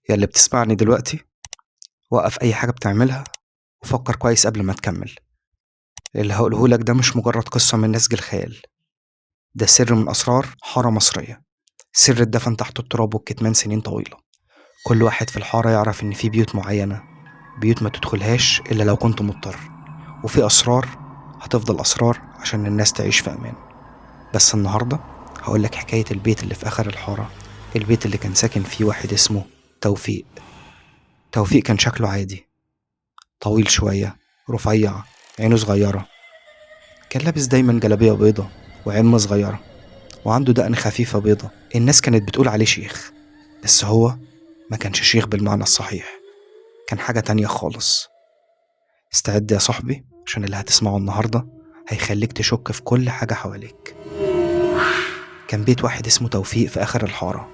يا اللي بتسمعني دلوقتي، وقف أي حاجة بتعملها وفكر كويس قبل ما تكمل. اللي هقوله لك ده مش مجرد قصة من نسج الخيال، ده سر من أسرار حارة مصرية، سر اتدفن تحت التراب والكتمان سنين طويلة. كل واحد في الحارة يعرف إن في بيوت معينة، بيوت ما تدخلهاش إلا لو كنت مضطر، وفي أسرار هتفضل أسرار عشان الناس تعيش في أمان. بس النهاردة هقولك حكاية البيت اللي في آخر الحارة، البيت اللي كان ساكن فيه واحد اسمه توفيق. توفيق كان شكله عادي، طويل شوية، رفيع، عينه صغيرة، كان لابس دايما جلابية بيضة وعمة صغيرة، وعنده دقن خفيفة بيضة. الناس كانت بتقول عليه شيخ، بس هو ما كانش شيخ بالمعنى الصحيح، كان حاجة تانية خالص. استعد يا صاحبي، عشان اللي هتسمعه النهاردة هيخليك تشك في كل حاجة حواليك. كان بيت واحد اسمه توفيق في آخر الحارة،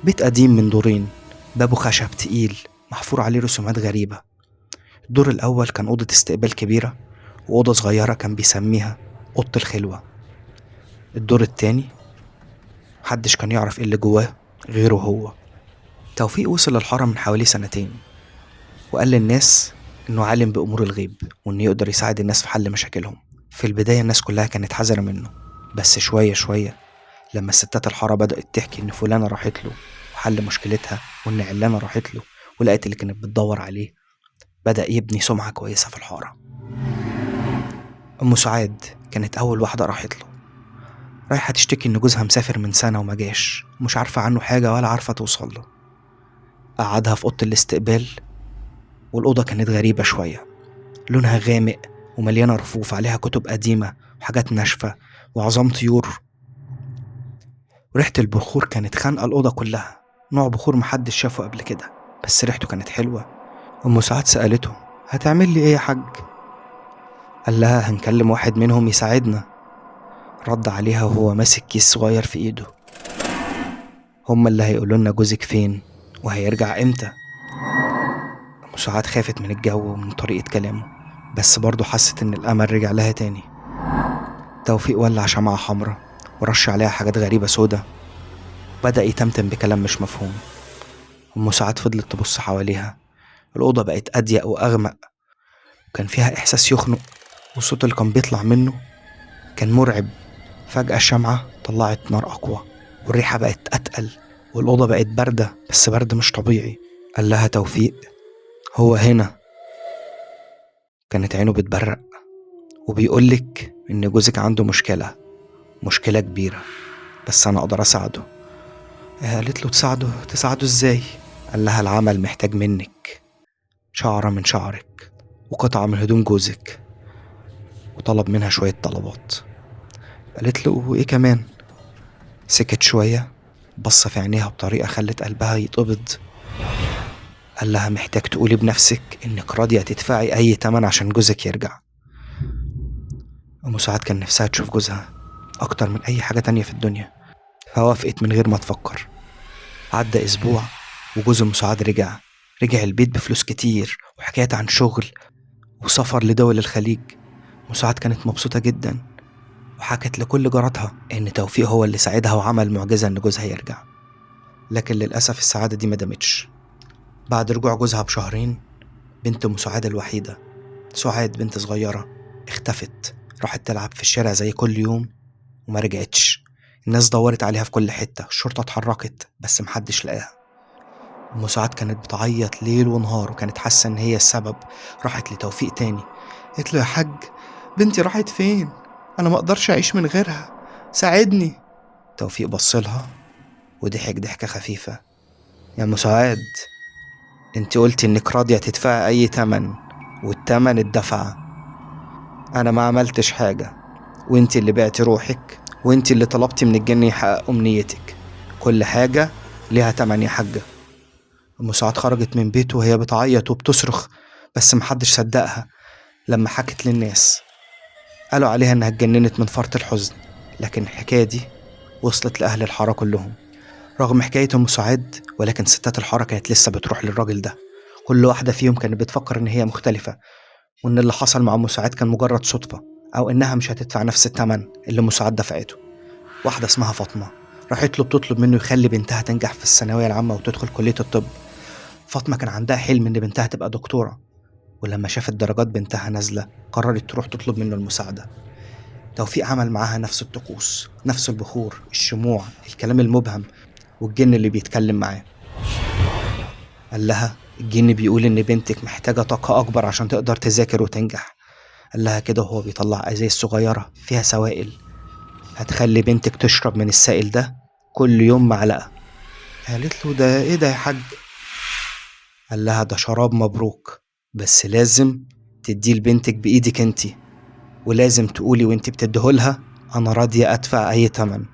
بيت قديم من دورين، بابه خشب تقيل محفور عليه رسومات غريبة. الدور الأول كان أوضة استقبال كبيرة، وأوضة صغيرة كان بيسميها أوضة الخلوة. الدور التاني محدش كان يعرف ايه اللي جواه غيره هو. توفيق وصل الحارة من حوالي سنتين، وقال للناس انه عالم بأمور الغيب، وانه يقدر يساعد الناس في حل مشاكلهم. في البداية الناس كلها كانت حذرة منه، بس شوية شوية لما الستات الحارة بدأت تحكي ان فلانة راحت له وحل مشكلتها، وان علانة راحت له ولقيت اللي كانت بتدور عليه، بدأ يبني سمعة كويسة في الحارة. أم سعاد كانت أول واحدة راحت له، رايحة تشتكي إن جوزها مسافر من سنة وما جاش، ومش عارفة عنه حاجة ولا عارفة توصل له. قعدها في أوضة الاستقبال، والأوضة كانت غريبة شوية، لونها غامق ومليانة رفوف عليها كتب قديمة وحاجات ناشفة وعظام طيور، وريحة البخور كانت خانقة الأوضة كلها، نوع بخور محدش شافه قبل كده، بس ريحته كانت حلوة. أم سعاد سألته: هتعمل لي إيه يا حاج؟ قال لها: هنكلم واحد منهم يساعدنا. رد عليها وهو ماسك كيس صغير في إيده: هما اللي هيقولوا لنا جوزك فين وهيرجع إمتى. أم سعاد خافت من الجو ومن طريقة كلامه، بس برضه حست إن الأمل رجع لها تاني. توفيق ولع شمعة حمرا ورش عليها حاجات غريبة سودا، بدأ يتمتم بكلام مش مفهوم. أم سعاد فضلت تبص حواليها، الأوضة بقت أضيق وأغمق، وكان فيها إحساس يخنق، والصوت اللي كان بيطلع منه كان مرعب. فجأة الشمعة طلعت نار أقوى، والريحة بقت أتقل، والأوضة بقت باردة، بس برد مش طبيعي. قال لها توفيق: هو هنا. كانت عينه بتبرق، وبيقولك إن جوزك عنده مشكلة كبيرة، بس أنا أقدر أساعده. قالت له: تساعده إزاي؟ قال لها: العمل محتاج منك شعرة من شعرك وقطعة من هدوم جوزك، وطلب منها شوية طلبات. قالت له: وإيه كمان؟ سكت شوية، بص في عينيها بطريقة خلت قلبها يتقبض. قال لها: محتاج تقولي بنفسك إنك راضية تدفعي أي تمن عشان جوزك يرجع. أم سعاد كان نفسها تشوف جوزها أكتر من أي حاجة تانية في الدنيا، فوافقت من غير ما تفكر. عدى أسبوع وجوز أم سعاد رجع البيت بفلوس كتير وحكايات عن شغل وسفر لدول الخليج. أم سعاد كانت مبسوطة جدا، وحكت لكل جاراتها إن توفيق هو اللي ساعدها وعمل معجزة إن جوزها يرجع. لكن للأسف السعادة دي ما دامتش. بعد رجوع جوزها بشهرين، بنت أم سعاد الوحيدة، سعاد بنت صغيرة، اختفت، راحت تلعب في الشارع زي كل يوم وما رجعتش. الناس دورت عليها في كل حتة، الشرطة اتحركت، بس محدش لقاها. أم سعاد كانت بتعيط ليل ونهار، وكانت حاسة إن هي السبب. راحت لتوفيق تاني، قالت له: يا حاج، بنتي راحت فين؟ أنا ما أقدرش أعيش من غيرها، ساعدني. توفيق بصلها وضحك ضحكة خفيفة: يا أم سعاد، انت قلتي إنك راضية تدفعي أي تمن، والتمن اتدفع. أنا ما عملتش حاجة، وانت اللي بعتي روحك، وانت اللي طلبتي من الجن يحقق أمنيتك. كل حاجة ليها تمن يا حاجة. أم سعاد خرجت من بيته وهي بتعيط وبتصرخ، بس محدش صدقها. لما حكت للناس قالوا عليها إنها اتجننت من فرط الحزن، لكن الحكاية دي وصلت لأهل الحارة كلهم. رغم حكاية أم سعاد، ولكن ستات الحارة كانت لسه بتروح للراجل ده. كل واحدة فيهم كانت بتفكر إن هي مختلفة، وإن اللي حصل مع أم سعاد كان مجرد صدفة، أو إنها مش هتدفع نفس الثمن اللي أم سعاد دفعته. واحدة اسمها فاطمة راحت له بتطلب منه يخلي بنتها تنجح في الثانوية العامة وتدخل كلية الطب. فاطمة كان عندها حلم إن بنتها تبقى دكتورة، ولما شافت درجات بنتها نازلة قررت تروح تطلب منه المساعدة. توفيق عمل معاها نفس الطقوس، نفس البخور، الشموع، الكلام المبهم، والجن اللي بيتكلم معاه. قال لها الجن بيقول إن بنتك محتاجة طاقة أكبر عشان تقدر تذاكر وتنجح. قال لها كده وهو بيطلع أزايز صغيرة فيها سوائل، هتخلي بنتك تشرب من السائل ده كل يوم معلقة. قالت له ده إيه ده يا حاج؟ قال لها ده شراب مبروك، بس لازم تديه لبنتك بإيدك انتي، ولازم تقولي وانتي بتديهولها أنا راضية أدفع أي تمن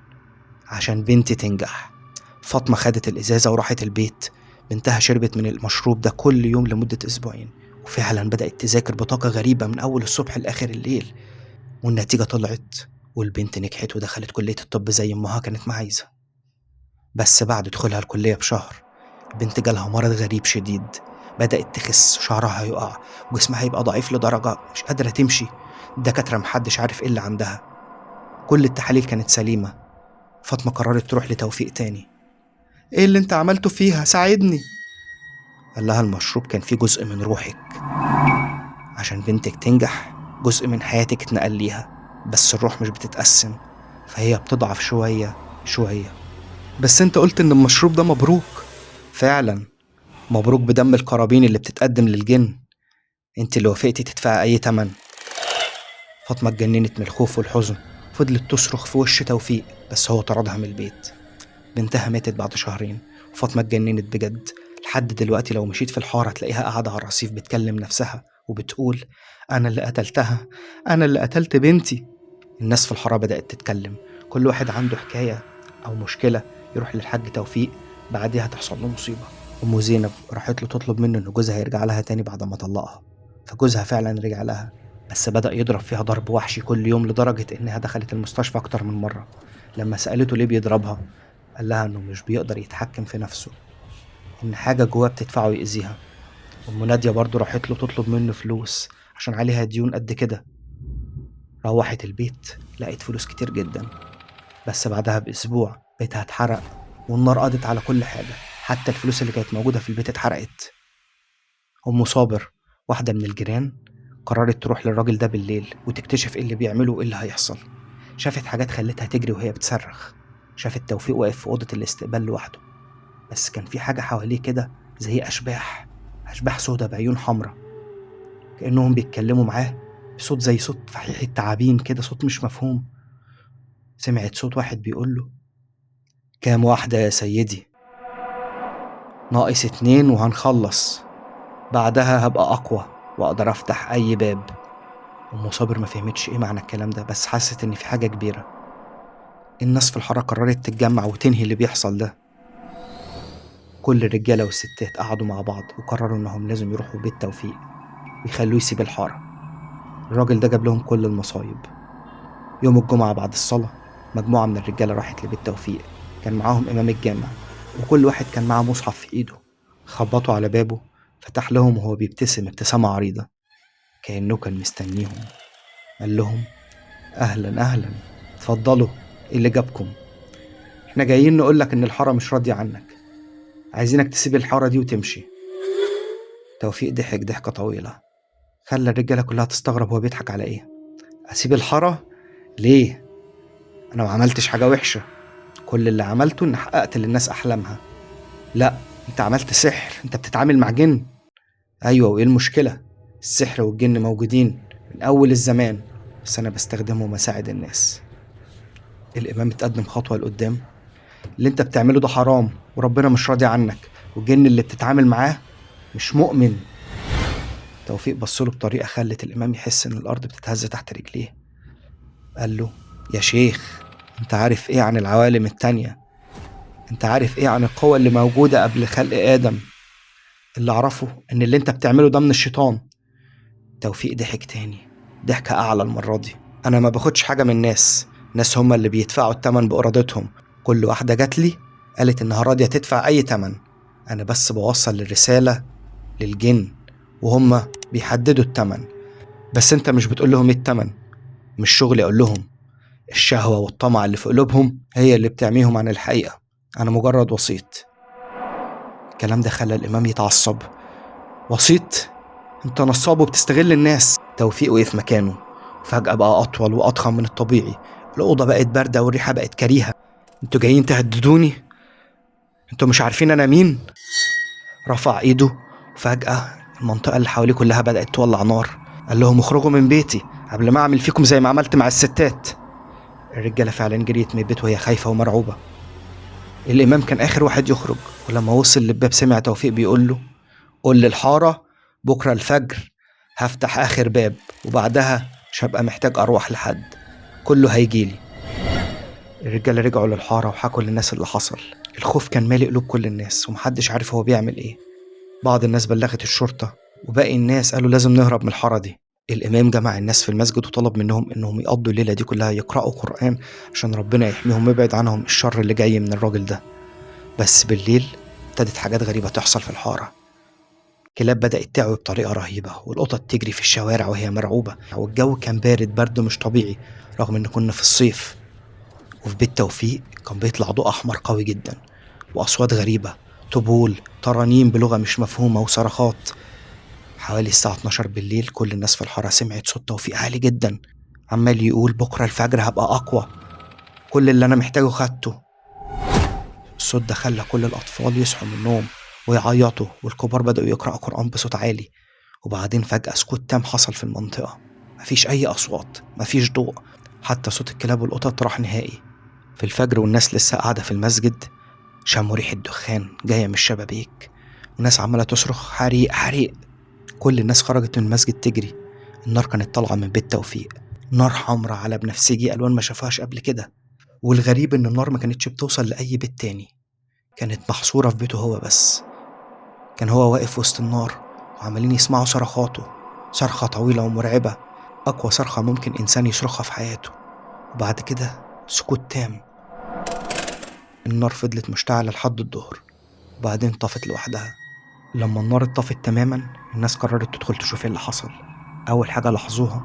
عشان بنتي تنجح. فاطمة خدت الإزازة وراحت البيت. بنتها شربت من المشروب ده كل يوم لمدة أسبوعين، وفعلا بدأت تذاكر بطاقة غريبة من أول الصبح لآخر الليل. والنتيجة طلعت، والبنت نجحت ودخلت كلية الطب زي أمها كانت ما عايزة. بس بعد دخولها الكلية بشهر البنت جالها مرض غريب شديد. بدأت تخس، شعرها يقع، وجسمها يبقى ضعيف لدرجة مش قادرة تمشي. الدكاترة محدش عارف ايه اللي عندها، كل التحاليل كانت سليمة. فاطمة قررت تروح لتوفيق تاني. ايه اللي انت عملته فيها؟ ساعدني. قال لها المشروب كان فيه جزء من روحك، عشان بنتك تنجح جزء من حياتك اتنقل ليها، بس الروح مش بتتقسم، فهي بتضعف شوية شوية. بس انت قلت ان المشروب ده مبروك. فعلا مبروك بدم القرابين اللي بتتقدم للجن، انت اللي وافقتي تدفعي اي تمن. فاطمة اتجننت من الخوف والحزن، فضلت تصرخ في وش توفيق بس هو طردها من البيت. بنتها ماتت بعد شهرين، وفاطمة اتجننت بجد. لحد دلوقتي لو مشيت في الحارة تلاقيها قاعدة على الرصيف بتكلم نفسها وبتقول أنا اللي قتلتها، أنا اللي قتلت بنتي. الناس في الحارة بدأت تتكلم، كل واحد عنده حكاية أو مشكلة يروح للحاج توفيق، بعدها تحصل له مصيبة. أم زينب راحت له تطلب منه إن جوزها يرجع لها تاني بعد ما طلقها، فجوزها فعلا رجع لها، بس بدأ يضرب فيها ضرب وحشي كل يوم لدرجة إنها دخلت المستشفى أكتر من مرة. لما سألته ليه بيضربها قال لها إنه مش بيقدر يتحكم في نفسه، إن حاجة جواه بتدفعه يأذيها. أم نادية برضه راحت له تطلب منه فلوس عشان عليها ديون قد كده. روحت البيت لقيت فلوس كتير جدا، بس بعدها بأسبوع بيتها اتحرق، والنار قضت على كل حاجة، حتى الفلوس اللي كانت موجودة في البيت اتحرقت. أم صابر واحدة من الجيران قررت تروح للراجل ده بالليل وتكتشف ايه اللي بيعمله وايه اللي هيحصل. شافت حاجات خلتها تجري وهي بتصرخ. شافت توفيق واقف في أوضة الاستقبال لوحده، بس كان في حاجة حواليه كده زي أشباح، أشباح سودا بعيون حمرا، كأنهم بيتكلموا معاه بصوت زي صوت فحيح التعابين كده، صوت مش مفهوم. سمعت صوت واحد بيقول له كام واحدة يا سيدي؟ ناقص 2 وهنخلص، بعدها هبقى أقوى وأقدر أفتح أي باب. أم صابر ما فهمتش إيه معنى الكلام ده، بس حست إن في حاجة كبيرة. الناس في الحارة قررت تتجمع وتنهي اللي بيحصل ده. كل الرجالة والستات قعدوا مع بعض وقرروا إنهم لازم يروحوا بيت توفيق ويخلوه يسيب الحارة. الراجل ده جاب لهم كل المصايب. يوم الجمعة بعد الصلاة مجموعة من الرجالة راحت لبيت توفيق، كان معاهم إمام الجامع، وكل واحد كان معاه مصحف في إيده. خبطوا على بابه، فتح لهم وهو بيبتسم ابتسامة عريضة كأنه كان مستنيهم. قال لهم أهلا أهلا، اتفضلوا، إيه اللي جابكم؟ إحنا جايين نقولك إن الحارة مش راضية عنك، عايزينك تسيب الحارة دي وتمشي. توفيق ضحك ضحكة طويلة خلى الرجالة كلها تستغرب هو بيضحك على إيه. أسيب الحارة؟ ليه؟ أنا ما عملتش حاجة وحشة، كل اللي عملته إن حققت للناس أحلامها. لا، أنت عملت سحر، أنت بتتعامل مع جن. أيوة، وإيه المشكلة؟ السحر والجن موجودين من أول الزمان، بس أنا بستخدمهم أساعد الناس. الإمام اتقدم خطوة لقدام. اللي أنت بتعمله ده حرام، وربنا مش راضي عنك، والجن اللي بتتعامل معاه مش مؤمن. توفيق بصله بطريقة خلت الإمام يحس إن الأرض بتتهز تحت رجليه. قال له يا شيخ، أنت عارف إيه عن العوالم التانية؟ أنت عارف إيه عن القوة اللي موجودة قبل خلق آدم؟ اللي أعرفه إن اللي أنت بتعمله ده من الشيطان. توفيق ضحك تاني ضحكة أعلى المرة دي. أنا ما باخدش حاجة من ناس هما اللي بيدفعوا التمن بإرادتهم. كل واحدة جات لي قالت إنها راضية تدفع أي تمن، أنا بس بوصل الرسالة للجن وهما بيحددوا التمن. بس أنت مش بتقول لهم إيه التمن، مش شغلي أقول لهم. الشهوة والطمع اللي في قلوبهم هي اللي بتعميهم عن الحقيقة، أنا مجرد وسيط. الكلام ده خلى الإمام يتعصب. وسيط، انت نصاب وبتستغل الناس. توفيق وقف مكانه، وفجأة بقى أطول وأضخم من الطبيعي. الأوضة بقت باردة والريحة بقت كريهة. انتوا جايين تهددوني؟ انتوا مش عارفين أنا مين؟ رفع إيده، وفجأة المنطقة اللي حواليه كلها بدأت تولع نار. قال لهم اخرجوا من بيتي قبل ما أعمل فيكم زي ما عملت مع الستات. الرجالة فعلا جريت من البيت وهي خايفة ومرعوبة. الإمام كان آخر واحد يخرج، ولما وصل للباب سمع توفيق بيقول له: قول للحارة بكرة الفجر هفتح آخر باب، وبعدها مش هبقى محتاج أروح لحد، كله هيجيلي. الرجالة رجعوا للحارة وحكوا للناس اللي حصل. الخوف كان مالي قلوب كل الناس، ومحدش عارف هو بيعمل إيه. بعض الناس بلغت الشرطة، وباقي الناس قالوا لازم نهرب من الحارة دي. الإمام جمع الناس في المسجد وطلب منهم إنهم يقضوا الليلة دي كلها يقرأوا قرآن عشان ربنا يحميهم ويبعد عنهم الشر اللي جاي من الراجل ده. بس بالليل ابتدت حاجات غريبة تحصل في الحارة. كلاب بدأت تعوي بطريقة رهيبة، والقطط تجري في الشوارع وهي مرعوبة، والجو كان بارد برد مش طبيعي رغم إن كنا في الصيف. وفي بيت توفيق كان بيطلع ضوء أحمر قوي جدا، وأصوات غريبة، طبول، ترانيم بلغة مش مفهومة، وصرخات. حوالي الساعة 12 بالليل كل الناس في الحارة سمعت صوت توفيق عالي جدا عمال يقول: بكرة الفجر هبقى أقوى، كل اللي أنا محتاجه خدته. الصوت ده خلى كل الأطفال يصحوا من النوم ويعيطوا، والكبار بدأوا يقرأوا قرآن بصوت عالي. وبعدين فجأة سكوت تام حصل في المنطقة، مفيش أي أصوات، مفيش ضوء، حتى صوت الكلاب والقطط راح نهائي. في الفجر والناس لسه قاعدة في المسجد شموا ريحة دخان جاية من الشبابيك، وناس عمالة تصرخ: حريق حريق. كل الناس خرجت من المسجد تجري. النار كانت طالعة من بيت توفيق، نار حمراء على بنفسجي ألوان ما شافهاش قبل كده. والغريب إن النار ما كانتش بتوصل لأي بيت تاني، كانت محصورة في بيته هو بس. كان هو واقف وسط النار، وعمالين يسمعوا صرخاته، صرخة طويلة ومرعبة، أقوى صرخة ممكن إنسان يصرخها في حياته. وبعد كده سكوت تام. النار فضلت مشتعلة لحد الظهر، وبعدين طفت لوحدها. لما النار اتطفت تماما الناس قررت تدخل تشوف ايه اللي حصل. أول حاجة لاحظوها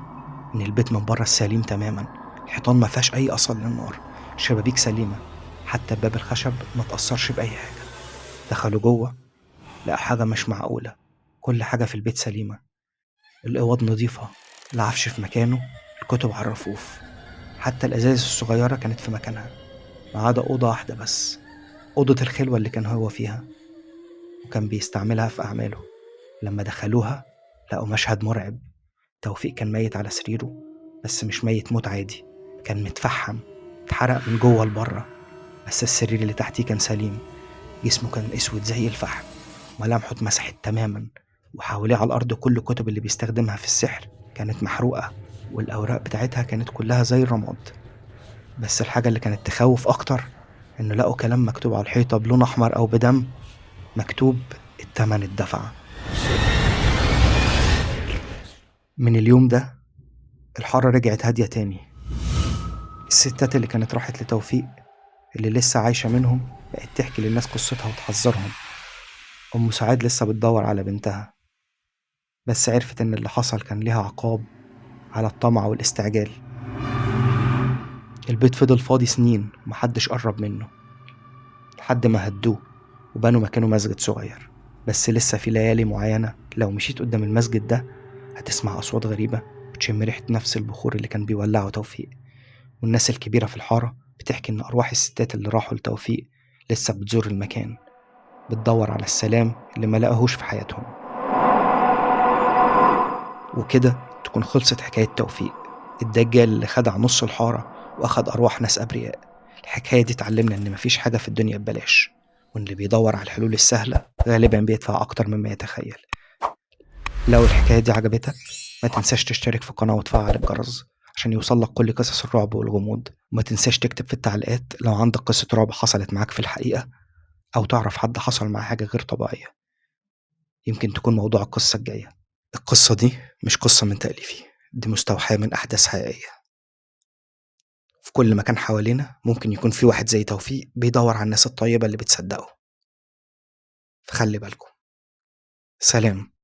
إن البيت من بره سليم تماما، الحيطان ما فيهاش أي أثر للنار، الشبابيك سليمة، حتى باب الخشب ما تأثرش بأي حاجة. دخلوا جوه لقى حاجة مش معقولة، كل حاجة في البيت سليمة، الأوض نظيفة، العفش في مكانه، الكتب على الرفوف، حتى الأزاز الصغيرة كانت في مكانها، ما عدا أوضة واحدة بس، أوضة الخلوة اللي كان هو فيها وكان بيستعملها في أعماله. لما دخلوها لقوا مشهد مرعب. توفيق كان ميت على سريره، بس مش ميت موت عادي، كان متفحم، اتحرق من جوه لبره، بس السرير اللي تحتيه كان سليم. جسمه كان اسود زي الفحم، ملامحه اتمسحت تماما، وحواليه على الارض كل الكتب اللي بيستخدمها في السحر كانت محروقة، والاوراق بتاعتها كانت كلها زي الرماد. بس الحاجة اللي كانت تخوف اكتر انه لقوا كلام مكتوب على الحيطة بلون احمر او بدم، مكتوب: التمن الدفع. من اليوم ده الحارة رجعت هادية تاني. الستات اللي كانت راحت لتوفيق اللي لسه عايشة منهم بقت تحكي للناس قصتها وتحذرهم. أم سعاد لسه بتدور على بنتها، بس عرفت إن اللي حصل كان ليها عقاب على الطمع والاستعجال. البيت فضل فاضي سنين ومحدش قرب منه، لحد ما هدوه وبنوا مكانه مسجد صغير. بس لسه في ليالي معينة لو مشيت قدام المسجد ده هتسمع أصوات غريبة وتشم ريحة نفس البخور اللي كان بيولعه توفيق. والناس الكبيرة في الحارة بتحكي إن أرواح الستات اللي راحوا لتوفيق لسه بتزور المكان، بتدور على السلام اللي ما لقاهوش في حياتهم. وكده تكون خلصت حكاية توفيق الدجال اللي خدع نص الحارة وأخد أرواح ناس أبرياء. الحكاية دي تعلمنا إن مفيش حاجة في الدنيا ببلاش، وإن اللي بيدور على الحلول السهلة غالبا بيدفع أكتر مما يتخيل. لو الحكاية دي عجبتك ما تنساش تشترك في القناة وتفعل الجرس عشان يوصلك كل قصص الرعب والغموض. وما تنساش تكتب في التعليقات لو عندك قصة رعب حصلت معاك في الحقيقة، أو تعرف حد حصل معاه حاجة غير طبيعية، يمكن تكون موضوع القصة الجاية. القصة دي مش قصة من تأليفي، دي مستوحاة من أحداث حقيقية. في كل مكان حوالينا ممكن يكون في واحد زي توفيق بيدور على الناس الطيبة اللي بتصدقه، فخلي بالكم. سلام.